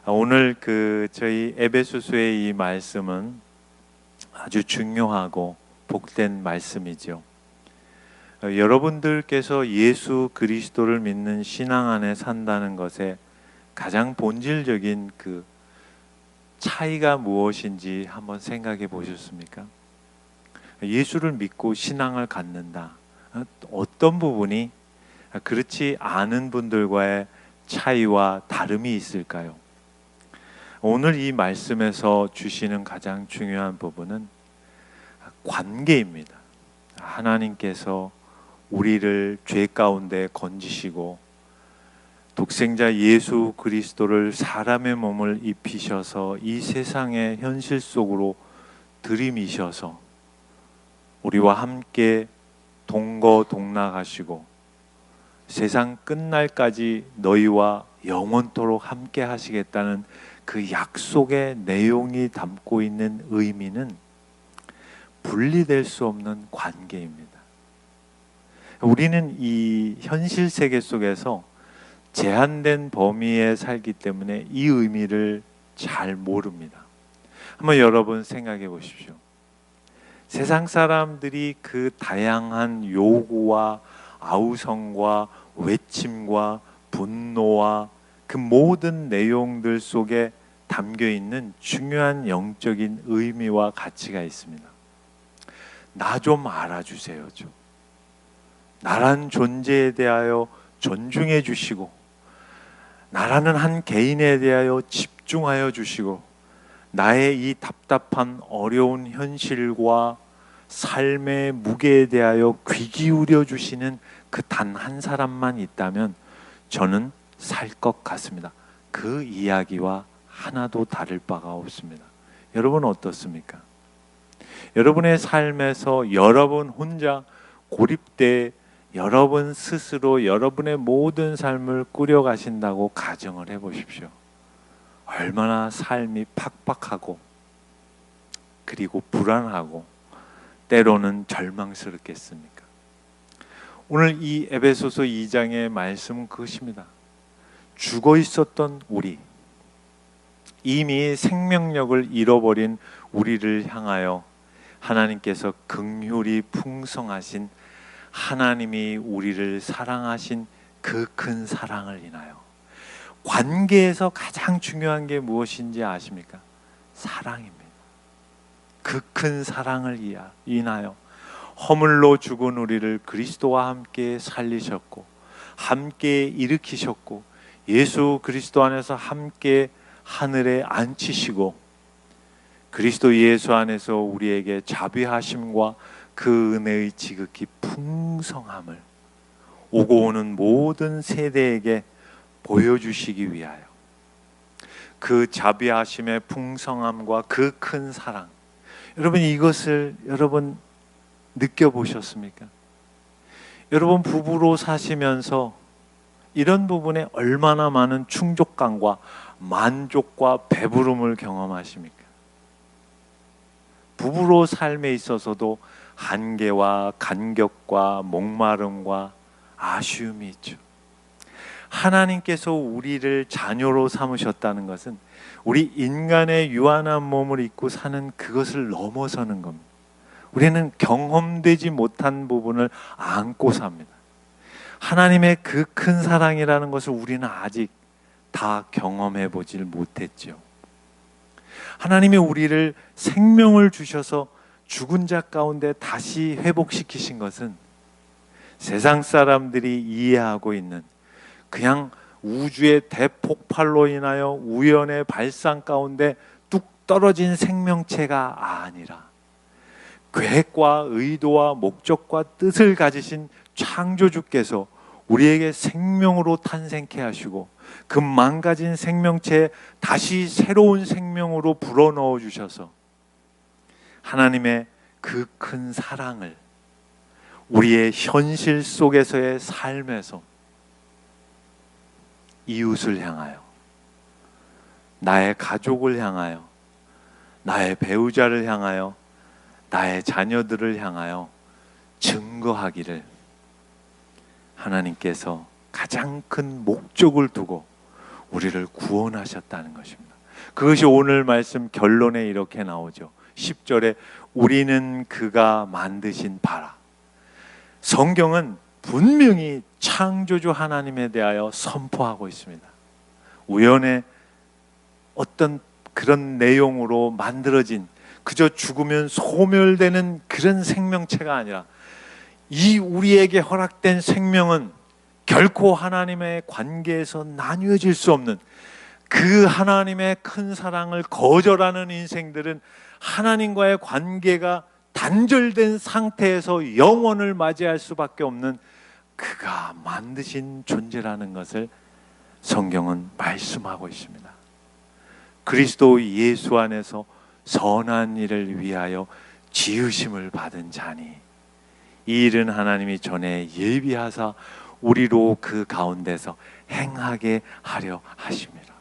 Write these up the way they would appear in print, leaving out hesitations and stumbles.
오늘 저희 에베소서의 이 말씀은 아주 중요하고 복된 말씀이죠. 여러분들께서 예수 그리스도를 믿는 신앙 안에 산다는 것에 가장 본질적인 차이가 무엇인지 한번 생각해 보셨습니까? 예수를 믿고 신앙을 갖는다. 어떤 부분이 그렇지 않은 분들과의 차이와 다름이 있을까요? 오늘 이 말씀에서 주시는 가장 중요한 부분은 관계입니다. 하나님께서 우리를 죄 가운데 건지시고 독생자 예수 그리스도를 사람의 몸을 입히셔서 이 세상의 현실 속으로 들이미셔서 우리와 함께 동거동락하시고 세상 끝날까지 너희와 영원토록 함께 하시겠다는 그 약속의 내용이 담고 있는 의미는 분리될 수 없는 관계입니다. 우리는 이 현실 세계 속에서 제한된 범위에 살기 때문에 이 의미를 잘 모릅니다. 한번 여러분 생각해 보십시오. 세상 사람들이 그 다양한 요구와 아우성과 외침과 분노와 그 모든 내용들 속에 담겨 있는 중요한 영적인 의미와 가치가 있습니다. 나 좀 알아주세요. 나란 존재에 대하여 존중해 주시고 나라는 한 개인에 대하여 집중하여 주시고 나의 이 답답한 어려운 현실과 삶의 무게에 대하여 귀 기울여 주시는 그 단 한 사람만 있다면 저는 살 것 같습니다. 그 이야기와 하나도 다를 바가 없습니다. 여러분 어떻습니까? 여러분의 삶에서 여러분 혼자 고립돼 여러분 스스로 여러분의 모든 삶을 꾸려가신다고 가정을 해보십시오. 얼마나 삶이 팍팍하고 그리고 불안하고 때로는 절망스럽겠습니까? 오늘 이 에베소서 2장의 말씀은 그것입니다. 죽어 있었던 우리, 이미 생명력을 잃어버린 우리를 향하여 하나님께서 긍휼이 풍성하신 하나님이 우리를 사랑하신 그 큰 사랑을 인하여 관계에서 가장 중요한 게 무엇인지 아십니까? 사랑입니다. 그 큰 사랑을 인하여 허물로 죽은 우리를 그리스도와 함께 살리셨고 함께 일으키셨고 예수 그리스도 안에서 함께 하늘에 앉히시고 그리스도 예수 안에서 우리에게 자비하심과 그 은혜의 지극히 풍성함을 오고 오는 모든 세대에게 보여주시기 위하여 그 자비하심의 풍성함과 그 큰 사랑, 여러분 이것을 여러분 느껴보셨습니까? 여러분 부부로 사시면서 이런 부분에 얼마나 많은 충족감과 만족과 배부름을 경험하십니까? 부부로 삶에 있어서도 한계와 간격과 목마름과 아쉬움이 있죠. 하나님께서 우리를 자녀로 삼으셨다는 것은 우리 인간의 유한한 몸을 입고 사는 그것을 넘어서는 겁니다. 우리는 경험되지 못한 부분을 안고 삽니다. 하나님의 그 큰 사랑이라는 것을 우리는 아직 다 경험해 보질 못했죠. 하나님이 우리를 생명을 주셔서 죽은 자 가운데 다시 회복시키신 것은 세상 사람들이 이해하고 있는 그냥 우주의 대폭발로 인하여 우연의 발상 가운데 뚝 떨어진 생명체가 아니라 계획과 의도와 목적과 뜻을 가지신 창조주께서 우리에게 생명으로 탄생케 하시고 그 망가진 생명체에 다시 새로운 생명으로 불어넣어 주셔서 하나님의 그 큰 사랑을 우리의 현실 속에서의 삶에서 이웃을 향하여, 나의 가족을 향하여, 나의 배우자를 향하여, 나의 자녀들을 향하여 증거하기를 하나님께서 가장 큰 목적을 두고 우리를 구원하셨다는 것입니다. 그것이 오늘 말씀 결론에 이렇게 나오죠. 10절에 우리는 그가 만드신 바라. 성경은 분명히 창조주 하나님에 대하여 선포하고 있습니다. 우연의 어떤 그런 내용으로 만들어진, 그저 죽으면 소멸되는 그런 생명체가 아니라, 이 우리에게 허락된 생명은 결코 하나님의 관계에서 나뉘어질 수 없는, 그 하나님의 큰 사랑을 거절하는 인생들은 하나님과의 관계가 단절된 상태에서 영원을 맞이할 수밖에 없는 그가 만드신 존재라는 것을 성경은 말씀하고 있습니다. 그리스도 예수 안에서 선한 일을 위하여 지으심을 받은 자니 이 일은 하나님이 전에 예비하사 우리로 그 가운데서 행하게 하려 하심이라.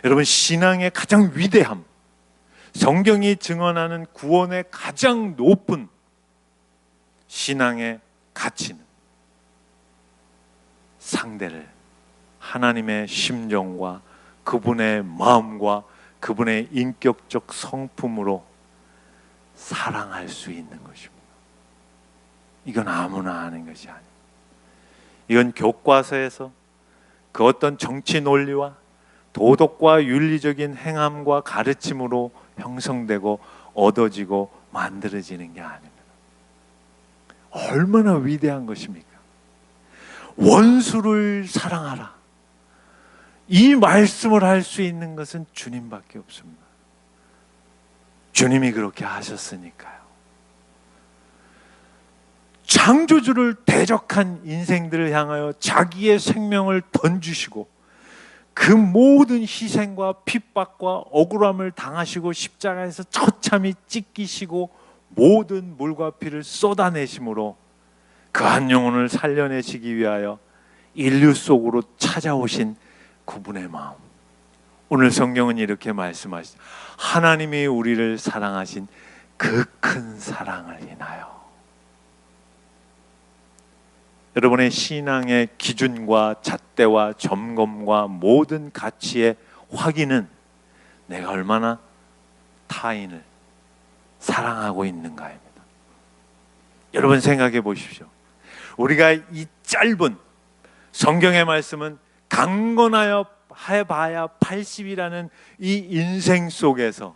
여러분, 신앙의 가장 위대함, 성경이 증언하는 구원의 가장 높은 신앙의 가치는 상대를 하나님의 심정과 그분의 마음과 그분의 인격적 성품으로 사랑할 수 있는 것입니다. 이건 아무나 하는 것이 아니에요. 이건 교과서에서 그 어떤 정치 논리와 도덕과 윤리적인 행함과 가르침으로 형성되고 얻어지고 만들어지는 게 아닙니다. 얼마나 위대한 것입니까? 원수를 사랑하라. 이 말씀을 할 수 있는 것은 주님밖에 없습니다. 주님이 그렇게 하셨으니까요. 창조주를 대적한 인생들을 향하여 자기의 생명을 던지시고 그 모든 희생과 핍박과 억울함을 당하시고 십자가에서 처참히 찢기시고 모든 물과 피를 쏟아내심으로 그 한 영혼을 살려내시기 위하여 인류 속으로 찾아오신 그분의 마음. 오늘 성경은 이렇게 말씀하시죠. 하나님이 우리를 사랑하신 그 큰 사랑을 인하여. 여러분의 신앙의 기준과 잣대와 점검과 모든 가치의 확인은 내가 얼마나 타인을 사랑하고 있는가입니다. 여러분 생각해 보십시오. 우리가 이 짧은 성경의 말씀은 강건하여 해봐야 80이라는 이 인생 속에서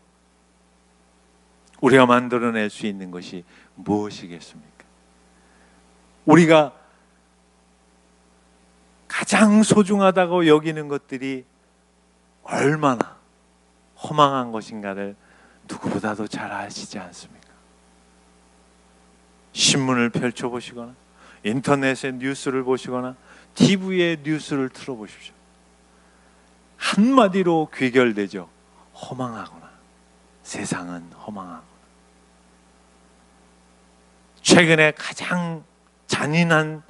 우리가 만들어낼 수 있는 것이 무엇이겠습니까? 우리가 가장 소중하다고 여기는 것들이 얼마나 허망한 것인가를 누구보다도 잘 아시지 않습니까? 신문을 펼쳐보시거나 인터넷의 뉴스를 보시거나 TV의 뉴스를 틀어보십시오. 한마디로 귀결되죠. 허망하구나. 세상은 허망하구나. 최근에 가장 잔인한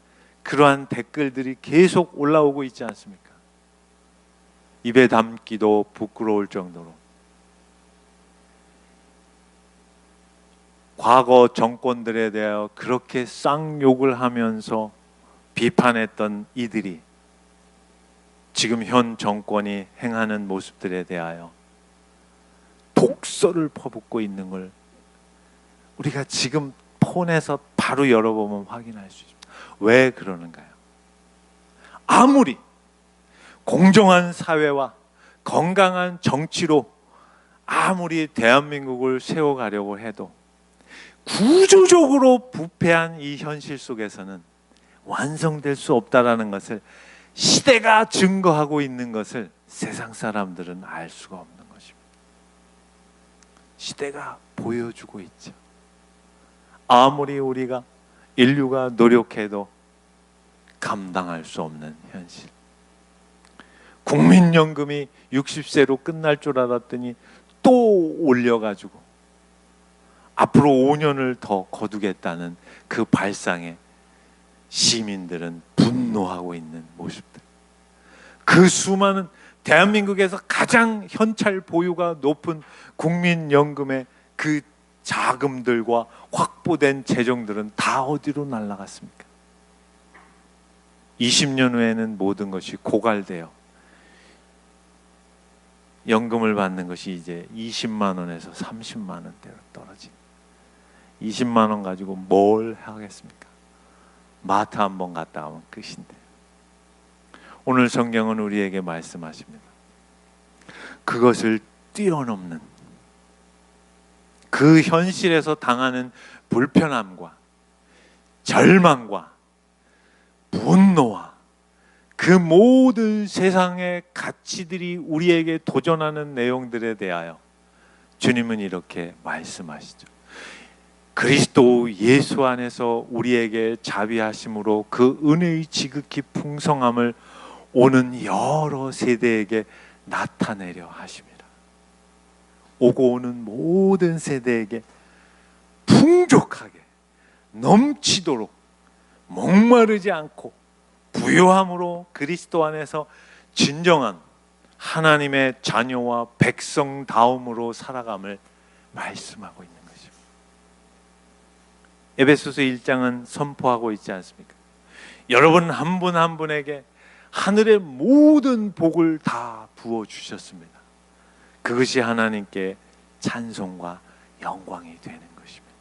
그러한 댓글들이 계속 올라오고 있지 않습니까? 입에 담기도 부끄러울 정도로 과거 정권들에 대하여 그렇게 쌍욕을 하면서 비판했던 이들이 지금 현 정권이 행하는 모습들에 대하여 독서를 퍼붓고 있는 걸 우리가 지금 폰에서 바로 열어보면 확인할 수 있습니다. 왜 그러는가요? 아무리 공정한 사회와 건강한 정치로 아무리 대한민국을 세워가려고 해도 구조적으로 부패한 이 현실 속에서는 완성될 수 없다라는 것을 시대가 증거하고 있는 것을 세상 사람들은 알 수가 없는 것입니다. 시대가 보여주고 있죠. 아무리 우리가 인류가 노력해도 감당할 수 없는 현실. 국민연금이 60세로 끝날 줄 알았더니 또 올려가지고 앞으로 5년을 더 거두겠다는 그 발상에 시민들은 분노하고 있는 모습들. 그 수많은 대한민국에서 가장 현찰 보유가 높은 국민연금의 그 자금들과 확보된 재정들은 다 어디로 날아갔습니까? 20년 후에는 모든 것이 고갈되어 연금을 받는 것이 이제 20만 원에서 30만 원대로 떨어진. 20만 원 가지고 뭘 하겠습니까? 마트 한번 갔다 오면 끝인데. 오늘 성경은 우리에게 말씀하십니다. 그것을 뛰어넘는, 그 현실에서 당하는 불편함과 절망과 분노와 그 모든 세상의 가치들이 우리에게 도전하는 내용들에 대하여 주님은 이렇게 말씀하시죠. 그리스도 예수 안에서 우리에게 자비하심으로 그 은혜의 지극히 풍성함을 오는 여러 세대에게 나타내려 하십니다. 오고 오는 모든 세대에게 풍족하게 넘치도록 목마르지 않고 부요함으로 그리스도 안에서 진정한 하나님의 자녀와 백성다움으로 살아감을 말씀하고 있는 것입니다. 에베소서 1장은 선포하고 있지 않습니까? 여러분 한 분 한 분에게 하늘의 모든 복을 다 부어주셨습니다. 그것이 하나님께 찬송과 영광이 되는 것입니다.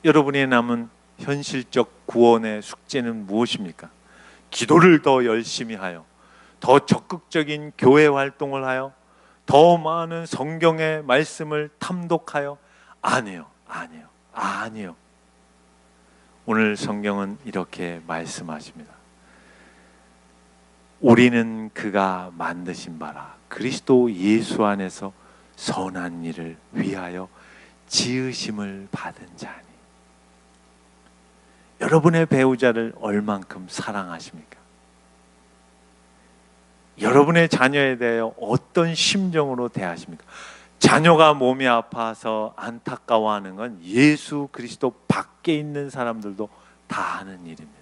여러분의 남은 현실적 구원의 숙제는 무엇입니까? 기도를 더 열심히 하여, 더 적극적인 교회 활동을 하여, 더 많은 성경의 말씀을 탐독하여? 아니요. 오늘 성경은 이렇게 말씀하십니다. 우리는 그가 만드신 바라 그리스도 예수 안에서 선한 일을 위하여 지으심을 받은 자니. 여러분의 배우자를 얼만큼 사랑하십니까? 여러분의 자녀에 대하여 어떤 심정으로 대하십니까? 자녀가 몸이 아파서 안타까워하는 건 예수 그리스도 밖에 있는 사람들도 다 하는 일입니다.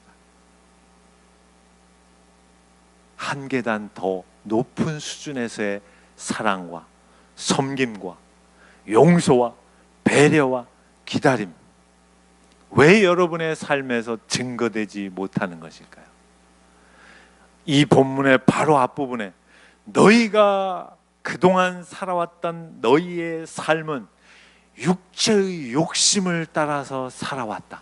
한 계단 더 높은 수준에서의 사랑과 섬김과 용서와 배려와 기다림, 왜 여러분의 삶에서 증거되지 못하는 것일까요? 이 본문의 바로 앞부분에 너희가 그동안 살아왔던 너희의 삶은 육체의 욕심을 따라서 살아왔다.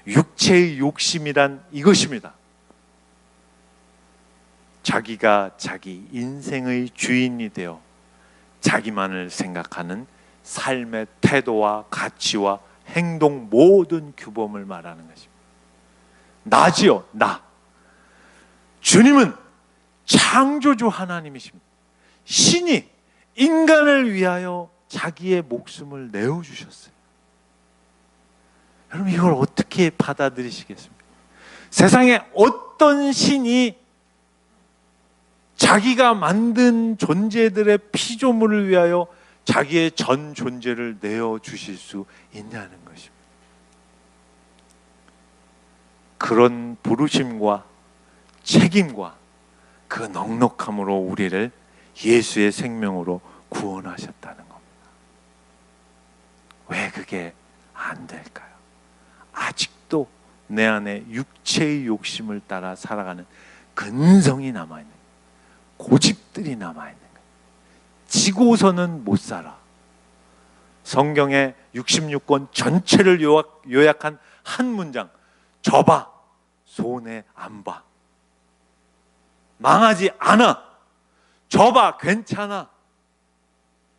육체의 욕심이란 이것입니다. 자기가 자기 인생의 주인이 되어 자기만을 생각하는 삶의 태도와 가치와 행동 모든 규범을 말하는 것입니다. 나지요, 나. 주님은 창조주 하나님이십니다. 신이 인간을 위하여 자기의 목숨을 내어주셨어요. 여러분 이걸 어떻게 받아들이시겠습니까? 세상에 어떤 신이 자기가 만든 존재들의 피조물을 위하여 자기의 전 존재를 내어주실 수 있냐는 것입니다. 그런 부르심과 책임과 그 넉넉함으로 우리를 예수의 생명으로 구원하셨다는 겁니다. 왜 그게 안 될까요? 아직도 내 안에 육체의 욕심을 따라 살아가는 근성이 남아있는 거예요. 고집들이 남아있는 거예요. 지고서는 못 살아. 성경의 66권 전체를 요약한 한 문장, 져봐, 손해 안 봐. 망하지 않아. 져봐, 괜찮아.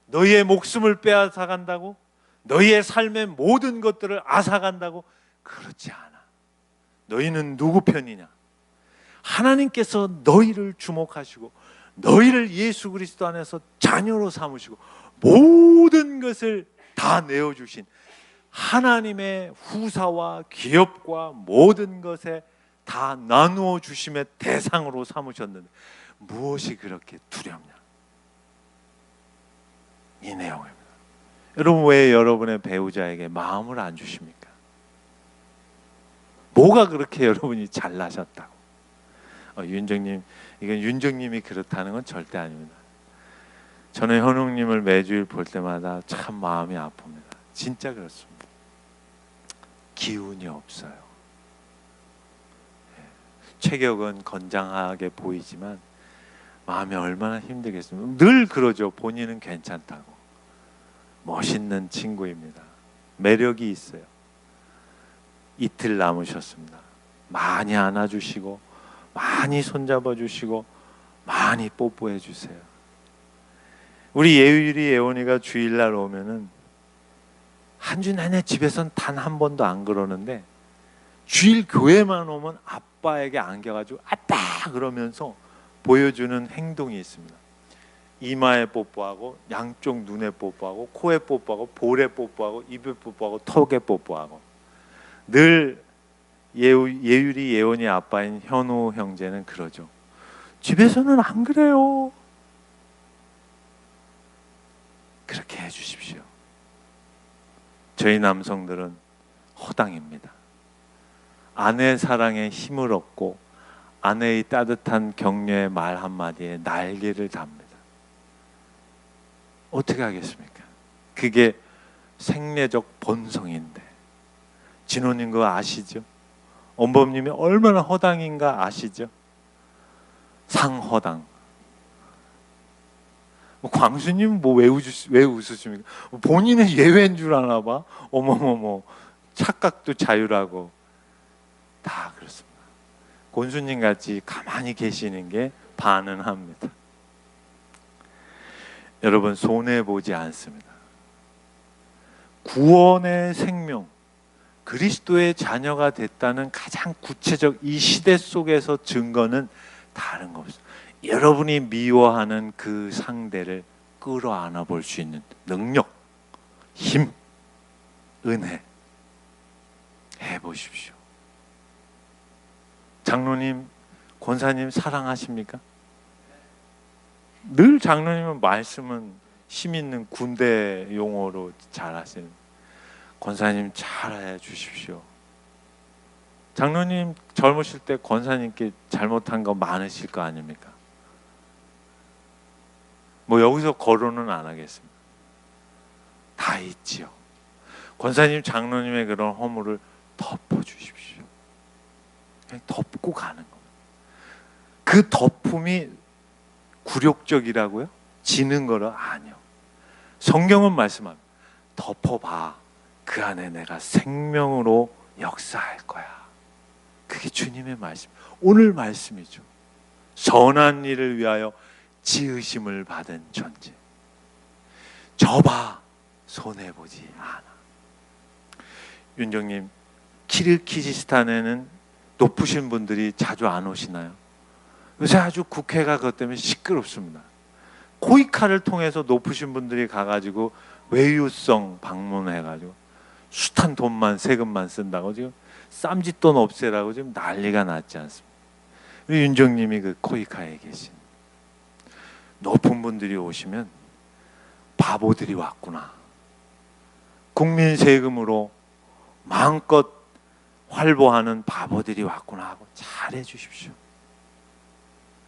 너희의 목숨을 빼앗아간다고? 너희의 삶의 모든 것들을 앗아간다고? 그렇지 않아. 너희는 누구 편이냐? 하나님께서 너희를 주목하시고 너희를 예수 그리스도 안에서 자녀로 삼으시고 모든 것을 다 내어주신 하나님의 후사와 기업과 모든 것에 다 나누어 주심의 대상으로 삼으셨는데 무엇이 그렇게 두렵냐? 이 내용입니다. 여러분 왜 여러분의 배우자에게 마음을 안 주십니까? 뭐가 그렇게 여러분이 잘나셨다고? 윤정님, 이건 윤정님이 그렇다는 건 절대 아닙니다. 저는 현웅님을 매주일 볼 때마다 참 마음이 아픕니다. 진짜 그렇습니다. 기운이 없어요. 체격은 건장하게 보이지만 마음이 얼마나 힘들겠습니까? 늘 그러죠. 본인은 괜찮다고. 멋있는 친구입니다. 매력이 있어요. 이틀 남으셨습니다. 많이 안아주시고 많이 손잡아 주시고 많이 뽀뽀해 주세요. 우리 예율이 예원이가 주일날 오면은 한 주 내내 집에선 단 한 번도 안 그러는데 주일 교회만 오면 아빠에게 안겨가지고 아빠 그러면서 보여주는 행동이 있습니다. 이마에 뽀뽀하고 양쪽 눈에 뽀뽀하고 코에 뽀뽀하고 볼에 뽀뽀하고 입에 뽀뽀하고 턱에 뽀뽀하고 늘 예율이 예원이 아빠인 현우 형제는 그러죠. 집에서는 안 그래요. 그렇게 해주십시오. 저희 남성들은 허당입니다. 아내 사랑에 힘을 얻고 아내의 따뜻한 격려의 말 한마디에 날개를 답니다. 어떻게 하겠습니까? 그게 생리적 본성인데. 진호님 그거 아시죠? 엄범님이 얼마나 허당인가 아시죠? 상허당. 광수님 뭐 왜 웃으십니까? 본인은 예외인 줄 아나 봐. 어머머머 착각도 자유라고. 다 그렇습니다. 곤수님 같이 가만히 계시는 게 반은 합니다. 여러분 손해보지 않습니다. 구원의 생명, 그리스도의 자녀가 됐다는 가장 구체적 이 시대 속에서 증거는 다른 거 없어요. 여러분이 미워하는 그 상대를 끌어안아 볼 수 있는 능력, 힘, 은혜 해보십시오. 장로님, 권사님 사랑하십니까? 늘 장로님은 말씀은 힘 있는 군대 용어로 잘 하시는. 권사님 잘해 주십시오. 장로님 젊으실 때 권사님께 잘못한 거 많으실 거 아닙니까? 뭐 여기서 거론은 안 하겠습니다. 다 있지요. 권사님 장로님의 그런 허물을 덮어주십시오. 그냥 덮고 가는 겁니다. 그 덮음이 굴욕적이라고요? 지는 거라? 아니요. 성경은 말씀합니다. 덮어봐. 그 안에 내가 생명으로 역사할 거야. 그게 주님의 말씀. 오늘 말씀이죠. 선한 일을 위하여 지으심을 받은 존재. 저봐 손해보지 않아. 윤정님, 키르기즈스탄에는 높으신 분들이 자주 안 오시나요? 요새 아주 국회가 그것 때문에 시끄럽습니다. 코이카를 통해서 높으신 분들이 가가지고 외유성 방문해가지고 숱한 돈만 세금만 쓴다고 지금 쌈짓돈 없애라고 지금 난리가 났지 않습니까? 우리 윤정님이 그 코이카에 계신 높은 분들이 오시면 바보들이 왔구나. 국민 세금으로 마음껏 활보하는 바보들이 왔구나 하고 잘해 주십시오.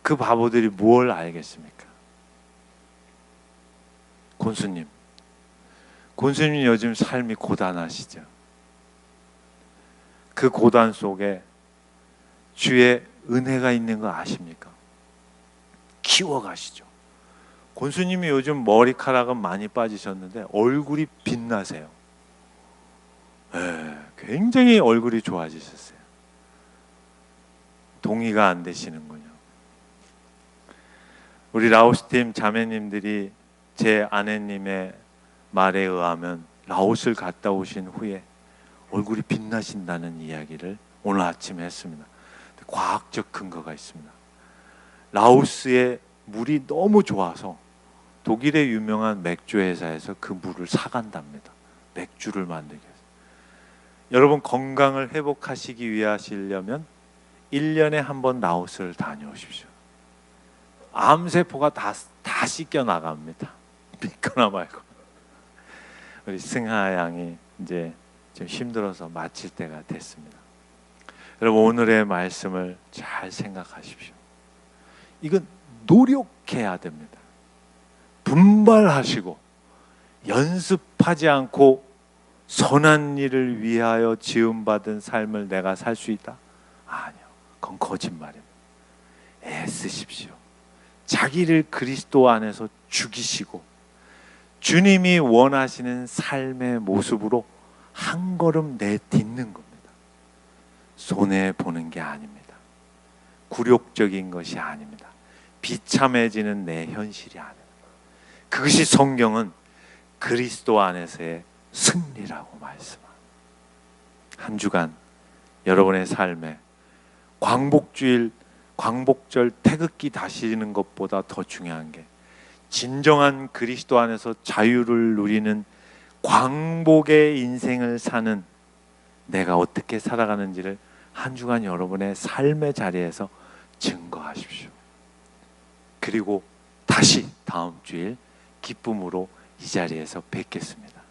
그 바보들이 뭘 알겠습니까? 곤수님, 곤수님 요즘 삶이 고단하시죠? 그 고단 속에 주의 은혜가 있는 거 아십니까? 키워가시죠. 곤수님이 요즘 머리카락은 많이 빠지셨는데 얼굴이 빛나세요. 굉장히 얼굴이 좋아지셨어요. 동의가 안 되시는군요. 우리 라오스팀 자매님들이 제 아내님의 말에 의하면 라오스를 갔다 오신 후에 얼굴이 빛나신다는 이야기를 오늘 아침에 했습니다. 과학적 근거가 있습니다. 라오스의 물이 너무 좋아서 독일의 유명한 맥주 회사에서 그 물을 사간답니다. 맥주를 만들기 위해서. 여러분 건강을 회복하시기 위하시려면 1년에 한 번 라오스를 다녀오십시오. 암세포가 다 씻겨 나갑니다. 믿거나 말고. 우리 승하 양이 이제 좀 힘들어서 마칠 때가 됐습니다. 여러분 오늘의 말씀을 잘 생각하십시오. 이건 노력해야 됩니다. 분발하시고 연습하지 않고 선한 일을 위하여 지음받은 삶을 내가 살 수 있다? 아니요. 그건 거짓말입니다. 애쓰십시오. 자기를 그리스도 안에서 죽이시고 주님이 원하시는 삶의 모습으로 한 걸음 내딛는 겁니다. 손해 보는 게 아닙니다. 굴욕적인 것이 아닙니다. 비참해지는 내 현실이 아닙니다. 그것이 성경은 그리스도 안에서의 승리라고 말씀합니다. 한 주간 여러분의 삶에 광복절 태극기 다시는 것보다 더 중요한 게 진정한 그리스도 안에서 자유를 누리는 광복의 인생을 사는 내가 어떻게 살아가는지를 한 주간 여러분의 삶의 자리에서 증거하십시오. 그리고 다시 다음 주일 기쁨으로 이 자리에서 뵙겠습니다.